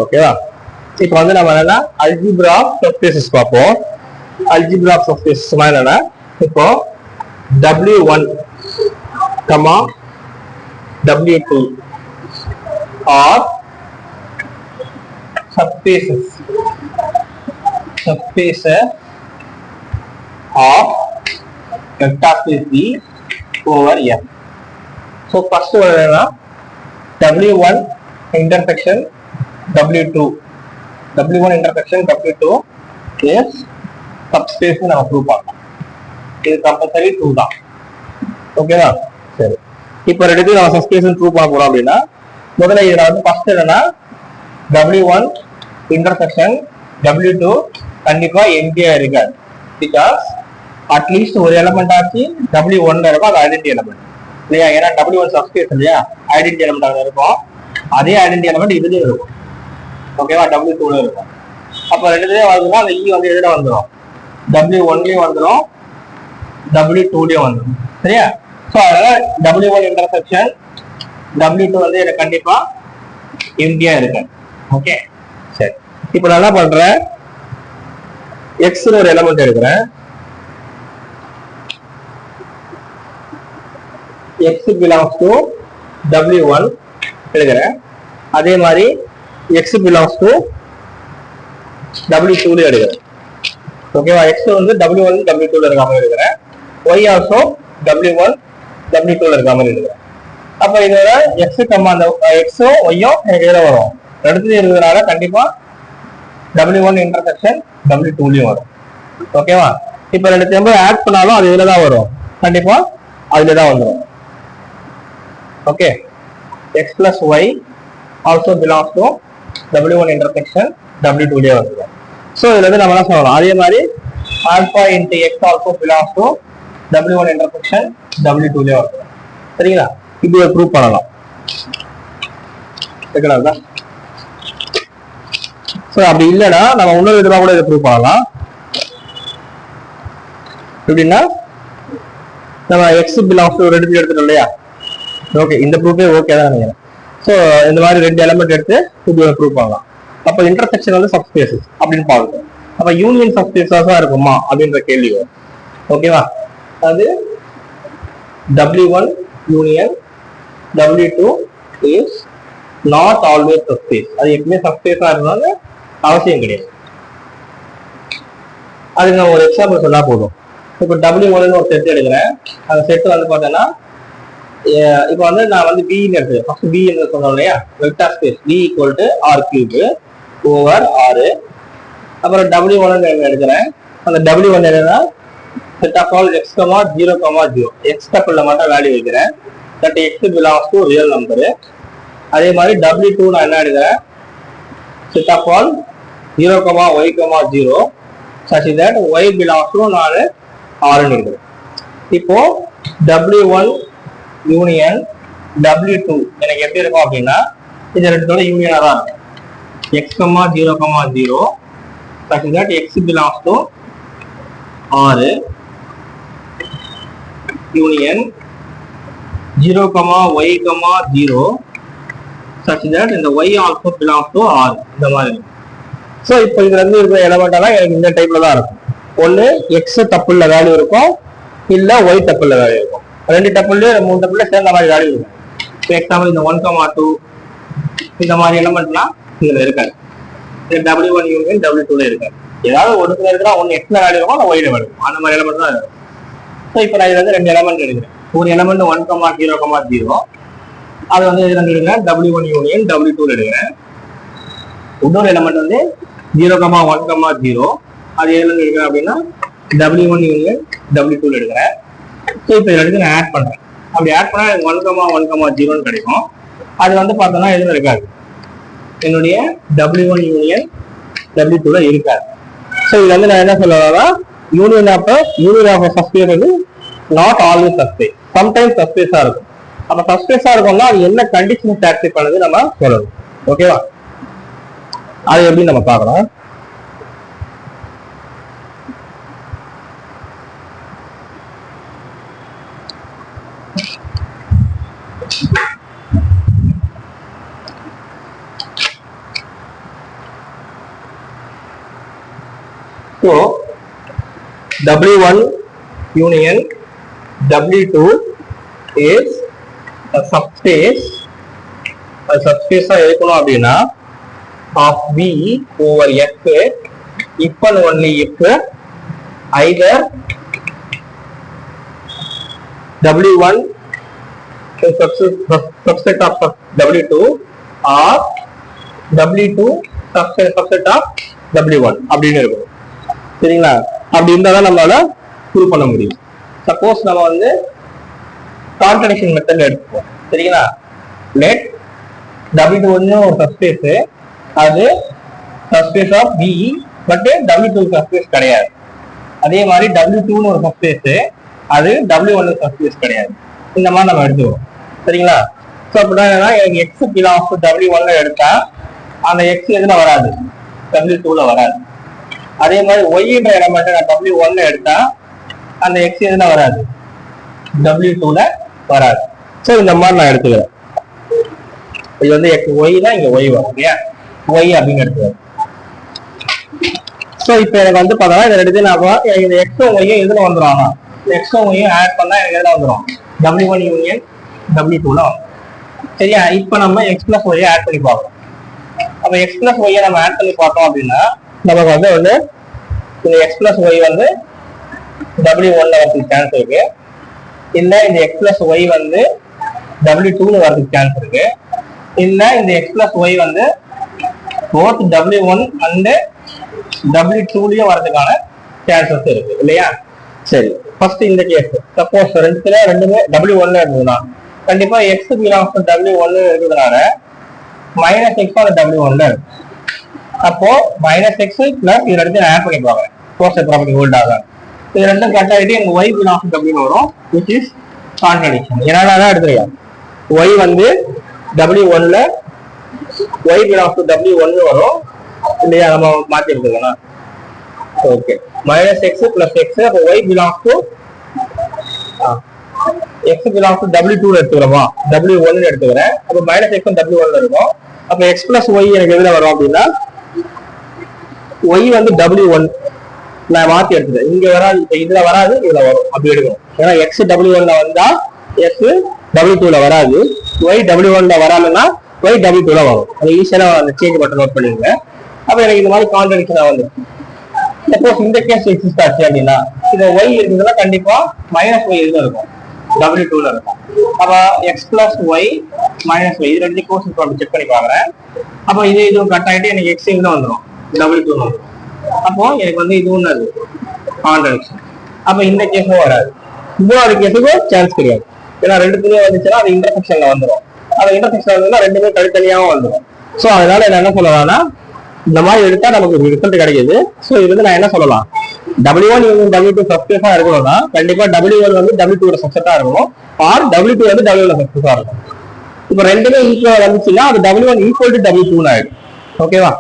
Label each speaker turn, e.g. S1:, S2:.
S1: ஓகேவா? இப்போ வந்து நம்ம என்னன்னா அல்ஜிப்ரா ஆஃப் சப்ஸ்பேசஸ் பார்ப்போம். அல்ஜிப்ரா ஆஃப் சப்ஸ்பேசஸ் என்னன்னா இப்போ W1, W2 are subspaces of vector space V over F. So first one என்னன்னா W1 intersection W2 is subspace நம்ம ப்ரூவ் பண்ணலாம். இது கம்பல்சரி ட்ரூ தான். ஓகேவா? சரி, இப்போ ரெண்டு நம்ம சப்ஸ்பேஸ் ப்ரூவ் பண்ண போறோம் அப்படின்னா முதல்ல இதுல வந்து ஃபர்ஸ்ட் என்னன்னா W1 intersection W2 கண்டிப்பா எம்டியா இருக்காது. பிகாஸ் அட்லீஸ்ட் ஒரு எலமெண்ட் ஆச்சு W1 இருக்கும், அது ஐடென்டி எலமெண்ட் இல்லையா? ஏன்னா W1 சப்ஸ்பேஸ் இல்லையா, ஐடென்டி எலமெண்ட் இருக்கும். அதே ஐடென்டி எலமெண்ட் இதுலயும் இருக்கும். ஓகேவா? W2 இருக்கும். அப்ப ரெண்டுலயும் வந்துடும். அந்த E வந்து எதுல வந்துடும்? W1லயும் வந்துடும், W2லயும் வந்துடும். சரியா? ஸோ அதனால W1 இன்டர்செக்ஷன் W2 வந்து எனக்கு கண்டிப்பா எம்டியா இருக்கு. ஓகே, சரி. இப்போ நான் என்ன பண்றேன், எக்ஸ்னு ஒரு எலமெண்ட் எடுக்கிறேன். எக்ஸ் பிலாங்ஸ் டு W1 எடுக்கிறேன். அதே மாதிரி எக்ஸ் பிலாங்ஸ் டு W2 எடுக்கிறேன். ஓகேவா? எக்ஸ் வந்து W1 W2 இருக்க மாதிரி எடுக்கிறேன். ஒய் ஆல்சோ W1 W2 இருக்க மாதிரி எடுக்கிறேன். அப்ப இதோட எக்ஸ் கம்மா அந்த எக்ஸும் ஒய்யும் எனக்கு எதில் வரும்? ரெண்டுத்துலயும் இருக்கிறதுனால கண்டிப்பா W1 இன்டர்செக்ஷன் W2லயும் வரும். ஓகேவா? இப்ப ரெண்டு ஆட் பண்ணாலும் அது இதுல தான் வரும், கண்டிப்பா அதுலதான் வந்துடும். Okay, x plus y also belongs to W1 intersection W2லயே வந்துடும். ஸோ இதுல இருந்து நம்ம என்ன சொல்லலாம், அதே மாதிரி alpha into x also belongs to W1 intersection W2லயே வந்துடும். சரிங்களா? இப்படி ப்ரூவ் பண்ணலாம். ஸோ அப்படி இல்லைன்னா நம்ம இன்னொரு விதமாக கூட இதை ப்ரூவ் பண்ணலாம். எப்படின்னா நம்ம எக்ஸ் பிலாங்ஸ் டு ரெண்டு எடுத்துட்டோம் இல்லையா? ஓகே, இந்த ப்ரூஃபே ஓகே தான் நினைக்கிறேன். ஸோ இந்த மாதிரி ரெண்டு எலமெண்ட் எடுத்து இப்படி ப்ரூவ் பண்ணலாம். அப்போ இன்டர்செக்ஷன் வந்து சப்ஸ்பேசஸ் அப்படின்னு பார்க்கணும். அப்போ யூனியன் சப்ஸ்பேஸஸா இருக்குமா அப்படின்ற கேள்வி வரும். ஓகேவா? அது W1 union W2 is not always subspace. அது எப்பவுமே சப்ஸ்பேஸா இருந்தாலும் அவசியம் கிடையாது. அதுக்கு நான் ஒரு எக்ஸாம்பிள் சொன்னா போதும். இப்போ W1 ஒரு செட் எடுக்கிறேன். அந்த செட் வந்து பார்த்தோன்னா இப்போ வந்து நான் வந்து B எடுத்துக்கிறேன். ஃபர்ஸ்ட் B என்று சொன்னோம் இல்லையா, vector space B equal to R³ over R. அப்புறம் W1 எடுக்கிறேன். அந்த W1 என்னன்னா set of all x, 0, 0 x டப்பிள்ல மட்டும் வேல்யூ வைக்கிறேன். That x belongs to real number. அதே மாதிரி W2 நான் என்ன எடுக்கிறேன், set of all 0, y, 0 such that y belongs to நான் R எடுக்கிறேன். இப்போ W1 யூனியன் W2 எனக்கு எப்படி இருக்கும் அப்படின்னா இது ரெண்டோட யூனியனா தான் இருக்கும். x, 0, 0 such that x belongs to R union 0, y, 0 such that இந்த y also belongs to R இந்த மாதிரி. ஸோ இப்போ இதுல இருந்து இருக்கிற எலமெண்ட் எல்லாம் எனக்கு இந்த டைப்ல தான் இருக்கும். ஒன்று எக்ஸ் டப்புள்ள வேல்யூ இருக்கும், இல்ல ஒய் டப்புள்ள வேல்யூ இருக்கும். ரெண்டு டப்புள்ளே மூணு டப்புள்ளே சேர்ந்த மாதிரி வேல்யூ இருக்கும். இப்போ எக்ஸாம்பிள் இந்த 1, 2 இந்த மாதிரி எலமெண்ட்லாம் இதுல இருக்காது. W1 யூனியன் W2ல இருக்காது. ஏதாவது ஒன்றுல இருக்கிறா ஒன்று எக்ஸ்ல வேல்யூ இருக்கும், இல்லை ஒய்ல வேல்யூ இருக்கும். அந்த மாதிரி எலமெண்ட் தான் இருக்கும். ஸோ இப்போ நான் இதுல இருந்து ரெண்டு எலமெண்ட் எடுக்கிறேன். ஒரு எலமெண்ட் 1, 0, 0 அது வந்து இதுல எடுக்கிறேன், W1 யூனியன் W2ல எடுக்கிறேன். இன்னொரு எலமெண்ட் வந்து 0, 1, 0 அது எதுல எடுக்கிறேன் அப்படின்னா W1 யூனியன் W2ல எடுக்கிறேன். ஸோ இப்போ இதுல எடுத்து நான் ஆட் பண்றேன். அப்படி ஆட் பண்ணா 1, 1, 0 கிடைக்கும். அது வந்து பார்த்தோம்னா எதுவும் இருக்காது, என்னுடைய W1 யூனியன் W2ல இருக்காது. ஸோ இதுல வந்து நான் என்ன சொல்லலாம், யூனியன் ஆஃப் சப்ஸ்பேஸ் வந்து நாட் ஆல்வேஸ் சப்ஸ்பேஸ், சம்டைம்ஸ் சப்ஸ்பேஸா இருக்கும். அப்ப சப்ஸ்பேஸா இருக்கும்னா அது என்ன கண்டிஷன் சாட்டிஸ்ஃபை பண்ணுது நம்ம சொல்லணும். ஓகேவா? அது எப்படி நம்ம பார்க்கலாம். So W1 union W2 is a subspace. A subspace இருக்கணும் அப்படின்னா of V over F if and only if either W1 is subset of W2 or W2 subset of W1 அப்படின்னு இருக்கும். சரிங்களா? அப்படி இருந்தாதான் நம்மளால ப்ரூவ் பண்ண முடியும். சப்போஸ் நம்ம வந்து கான்ட்ரடிக்ஷன் மெத்தட்ல எடுத்துப்போம். சரிங்களா? லெட் W1 ஒரு சப்ஸ்பேஸ், அது subspace of B but W2 subspace கிடையாது. அதே மாதிரி W2 ஒரு சப்ஸ்பேஸ், அது W1 சப்ஸ்பேஸ் கிடையாது. இந்த மாதிரி நம்ம எடுத்துக்கிறோம். சரிங்களா? ஸோ அப்படின்னா என்னன்னா எனக்கு எக்ஸ் பிலாங்ஸ் டு W1 எடுத்தா அந்த எக்ஸ் எதுல வராது, W2 வராது. அதே மாதிரி ஒய்ன்ற எலமெண்ட் நான் W1 எடுத்தா அந்த எக்ஸ் எதுல வராது, W2 வராது. ஸோ இந்த மாதிரி நான் எடுத்துக்கிறேன். இது வந்து எக்ஸ் ஒய் தான், இங்க ஒய் வரும் இல்லையா, ஒய் அப்படின்னு எடுத்துக்கிறேன். ஸோ இப்போ எனக்கு வந்து பார்த்தோம்னா இதை எடுத்து நான் எனக்கு இந்த எக்ஸும் ஒய்யும் எதுல வந்துடும், எக்ஸும் ஒய்யும் ஆட் பண்ணா எனக்கு எதுல வந்துடும், W1 யூனியன் W2 வரும். சரியா? இப்போ நம்ம எக்ஸ் பிளஸ் ஒய்யை ஆட் பண்ணி பார்க்கணும். அப்போ எக்ஸ் பிளஸ் ஒய்யை நம்ம ஆட் பண்ணி பார்த்தோம் அப்படின்னா நமக்கு வந்து இந்த எக்ஸ் பிளஸ் ஒய் வந்து W1 வரதுக்கு சான்ஸ் இருக்கு, இல்ல இந்த எக்ஸ் பிளஸ் ஒய் வந்து W2 வரதுக்கு சான்ஸ் இருக்கு, இல்ல இந்த எக்ஸ் பிளஸ் ஒய் வந்து போத் W1 அண்ட் W2 வரதுக்கான சான்சஸ் இருக்கு இல்லையா? சரி, ஃபர்ஸ்ட் இந்த கேஸ் சப்போஸ் ரெண்டுமே W1 இருந்ததுன்னா கண்டிப்பா எக்ஸ் பிலாங்ஸ் டு W1 இருக்கிறதுனால மைனஸ் எக்ஸ் ஆர் W1 இருக்கு. அப்போ மைனஸ் எக்ஸ் பிளஸ் இது ரெண்டு ஆட் பண்ணி பாருங்க, கோசல் ப்ராப்பர்ட்டி ஹோல்ட் ஆகும். இது ரெண்டும் கட் ஆகிட்டு எனக்கு ஒய் பிலாங்ஸ் டு W வரும், விச் இஸ் கான்ட்ரடிக்ஷன். என்னால தான் எடுத்துருக்கேன், ஒய் வந்து W1 Y belongs to W1 வரும் இல்லையா, நம்ம மாற்றி எடுத்துக்கலாம். Okay, minus x plus x, அப்போ y belongs to x belongs to W2 எடுத்துக்கிறோமா, W1 எடுத்துக்கிறேன். அப்போ மைனஸ் எக்ஸ் W1 இருக்கும். அப்போ எக்ஸ் பிளஸ் ஒய் எனக்கு எதுல வரும் அப்படின்னா ஒய் வந்து W1 நான் மாத்தி எடுத்துக்கிறேன். இங்க வராது, இதுல வராது, இதுல வரும், அப்படி எடுக்கணும். ஏன்னா எக்ஸ் W1 வந்தா எக்ஸ் W2 வராது, ஒய் W1 வராதுன்னா ஒய் W2 வரும். அது ஈஸியா அந்த சேஞ்ச் மட்டும் நோட் பண்ணிடுங்க. அப்ப எனக்கு இந்த மாதிரி கான்ட்ரடிக்ஷன் வந்து சப்போஸ் இந்த கேஸ் எக்ஸிஸ்ட் ஆச்சு அப்படின்னா இது ஒய் இருக்குதுன்னா கண்டிப்பா மைனஸ் ஒய் இதுல இருக்கும், W2 இருக்கும். அப்ப x plus y minus y இது ரெண்டு கோர்ஸ் செக் பண்ணி பாக்குறேன். அப்போ இதுவும் கட் ஆகிட்டு எனக்கு எக்ஸ் இதுல வந்துடும், W2 வந்துடும். அப்போ எனக்கு வந்து இது ஒண்ணு கான்ட்ரடிக்ஷன். அப்ப இந்த கேஸும் வராது, மூணாவது கேஸுக்கும் சான்ஸ் கிடையாது. ஏன்னா ரெண்டுத்துலயே வந்துச்சுன்னா அது இன்டர்செக்ஷன்ல வந்துடும். அது இன்டர்செக்ஷன் வந்து ரெண்டுமே தனித்தனியாகவும் வந்துடும். ஸோ அதனால நான் என்ன சொல்லலாம்னா இந்த மாதிரி எடுத்தா நமக்கு ரிசல்ட் கிடைக்குது. ஸோ இது வந்து நான் என்ன சொல்லலாம், W1 W2 சப்ஸ்பேஸா இருக்கணும்னா கண்டிப்பா W1 வந்து W2 சப்செட்டா இருக்கணும், ஆர் W2 வந்து W1 சப்ஸ்பேஸா இருக்கும். இப்போ ரெண்டுமே ஈக்குவலா வந்துச்சுன்னா அது W1 ஈக்குவல் டு W2 ஆயிடும். ஓகேவா?